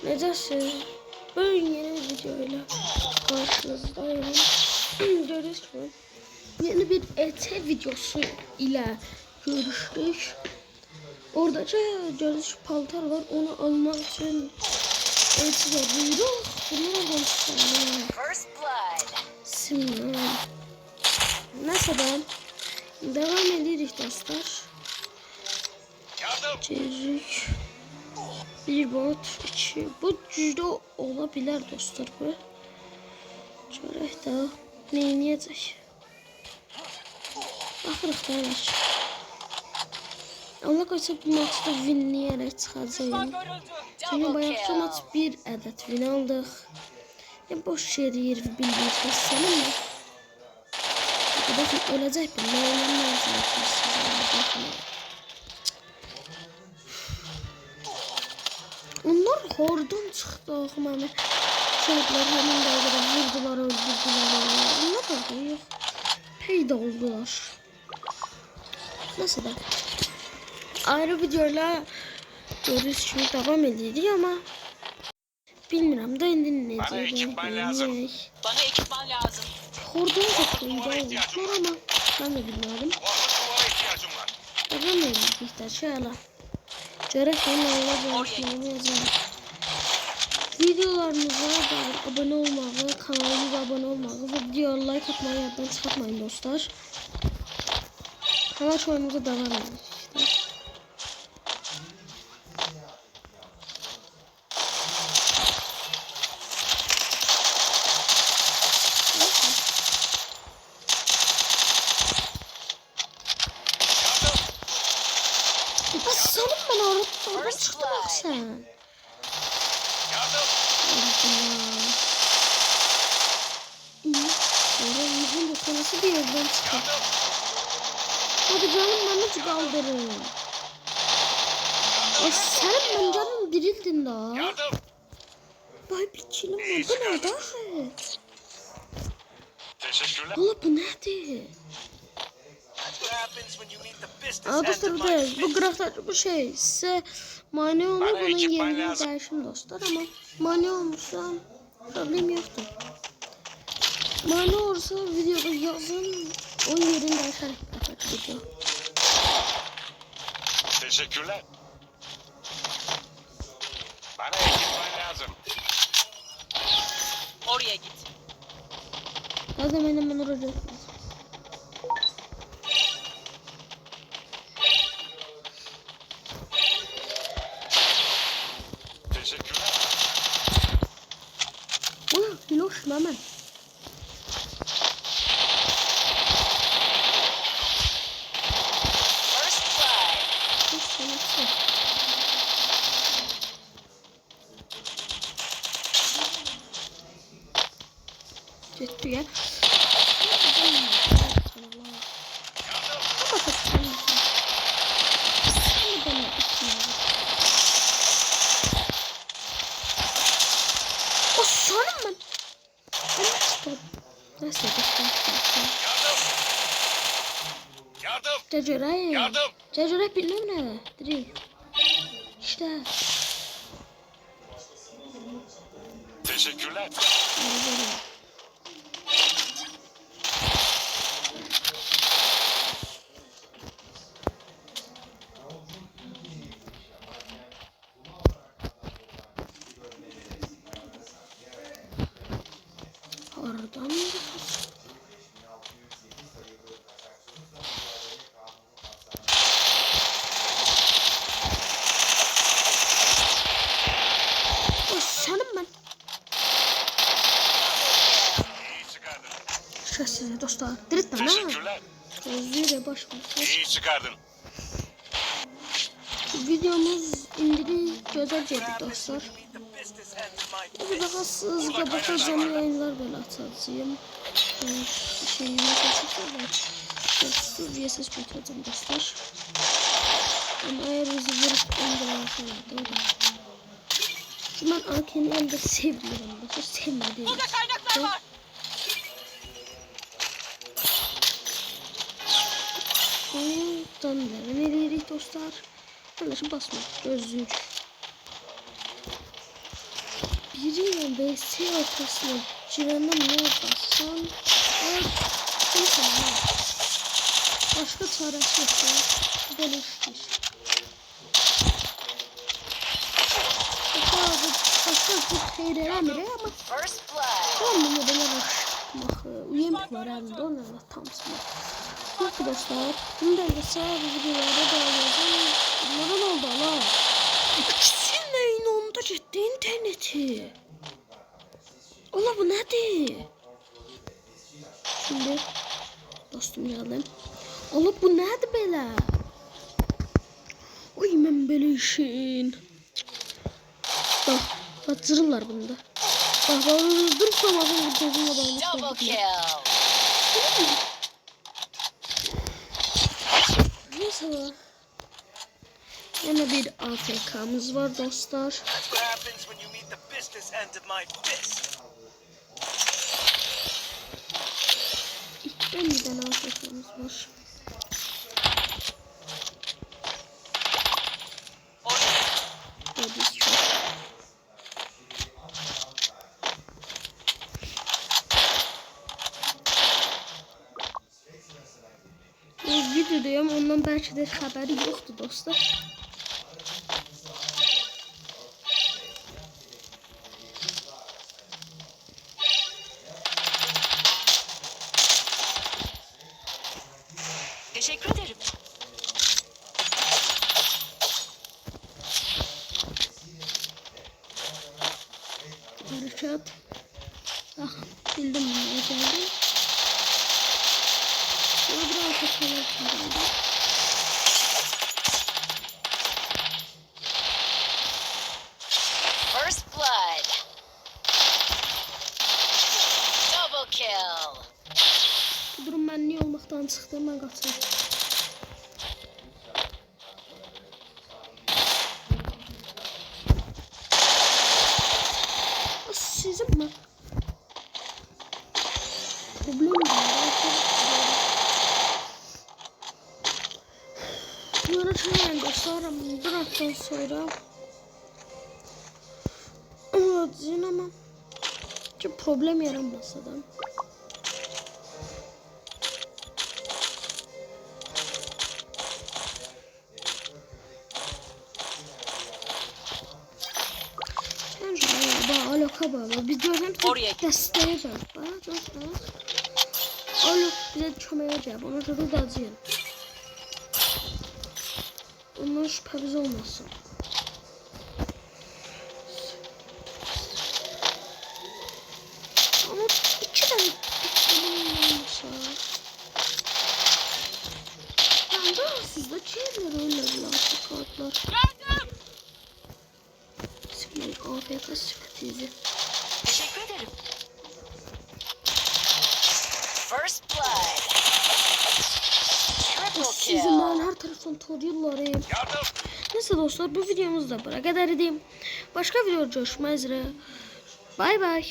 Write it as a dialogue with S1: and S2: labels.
S1: Necəsiz? Bugün yeni bir videoyla karşınızdayım. Görürsünüz. Yeni bir ET videosu ile görüştük. Oradaca görüş paltar var. Onu almak için ET'ye buyuruk. Bunları konuşalım. Şimdi neyse ben devam edirik dostlar. Çezik. Bir bot, iki. Bu cüzde olabilir dostlar bu. Çörek daha neyniyecek? Baxırıq da var. Allah qoysa bu maçda winləyərək çıxacağım. Çünki bayaqçı maç bir ədəd win aldıq. Boş şerir bildirsiniz sənin mi? Baxın öləcək bir. Nə olacaq? Onlar hordan çıxdı axı şeyler həmin dəqiqədə vurdular, öldürdülər. Onlar da yox. Peyda oldular. Nasıl da? Ayrı videoyla görüşümüz devam edirik ama bilmirəm da indi nə deyəcəm.
S2: Bana ekipman lazım.
S1: Hordan çıxdı oldular ama ben de bilmiyorum. Devam edirik də şöyle. Görək onlarla görüşməyəcəm. Videolarımıza abone olmağı, kanalımıza abone olmağı ve videoya like atmayı yaddan çıxartmayın dostlar. Kanal oyunumuza devam edelim işte. Aslanım bana oradan çıktı bak sen. Yüzün dokunması bir yerden çıktı. Hadi canım bana kaldırın. Sen ben canım dirildin daha. Vay bir kilim var. Bu ne daha?
S2: Teşekkürler.
S1: Allah bu nedir? Arkadaşlar bu grafikler bu şey size mani olur bunun yerini değişim dostlar ama mani olmuşsa problem yoktur. Mani olursa videoda yazın o yerini değişerek video.
S2: Teşekkürler. Bana ekipman lazım.
S3: Oraya git.
S1: Zaten benim oraya gitmez.
S2: Teşekkürler.
S1: Loş hemen. Ciddi ya. O sanırım ben. Nasıl
S2: Yardım.
S1: Tecrübe.
S2: Yardım.
S1: Tecrübe bilmem ne. Direkt. İşte.
S2: Teşekkürler.
S1: Oradan o sanırım ben.
S2: İyi çıkardın.
S1: Şahsize dostlar. Direkt bana.
S2: Teşekkürler.
S1: Gözlüğüyle baş
S2: İyi çıkardın.
S1: Videomuz indiri güzel geldi dostlar. Hadi daha hızlı bakacağım yayınlar böyle atacağım. Şeyini kaçırdım. Seviyesiz götüreceğim dostlar. Ama eğer bizi vurup indirirsen de ben Arken'i elde sevmiyorum. Dostlar sevmediğim.
S3: Burada kaynaklar var.
S1: Oradan devam ediyoruz dostlar. Arkadaşım basma. Gözlük. biriyle BS ortasına girenden ne yaparsan başka çaresi yok ya. Böyle iştir. Başka bir xeyr eləmir ama tamam mı belə baxı. UMP var əlində onlarla tamsın. Peki dostlar, bunu da sağ videolarda da alacağım. Bunlara ne oldu ala? İkisinin aynı gitti interneti. Ola bu nedir? Şimdi dostum geldim. Ola bu nedir belə? Oy mən belə işin. Bak, batırırlar bunu da. Bak, durursam bakın bu gözümle bağlı.
S3: Double kill.
S1: Neyse. Yine bir AFK'mız var dostlar.
S4: That's what happens when you meet the business end of my fist.
S1: Yeniden AFK'mız var. Biz çok. Videodayım, ondan belki de haberi yoktu dostlar.
S3: Teşekkür ederim.
S1: Hareket. Ah, bildim ne geldi. Şöyle biraz kaçalım şimdi.
S3: First blood. Double kill.
S1: Bu durum benli olmaktan çıktı, ben kaçayım. Sizin mi? Problem var. Görüşmeyen dostlar, bir hafta sonra diyeceğim ama ki problem yaranmasa da. Aloka bağlı. Biz göreceğim ki desteğeceğim. Alok bize çömeyeceğim. Ona göre de acıyın. Ondan şüphemiz olmasın. Ama iki tane olmasa. Ben de sizde şeyler öyle bir kartlar. AFK sıkıntıydı.
S3: Teşekkür ederim. First blood. Triple
S1: Sizin
S3: kill.
S1: ben her taraftan tarıyorlar.
S2: Yardım.
S1: Neyse dostlar, bu videomuz da buraya kadar edeyim. Başka videoda görüşmek üzere. Bay bay.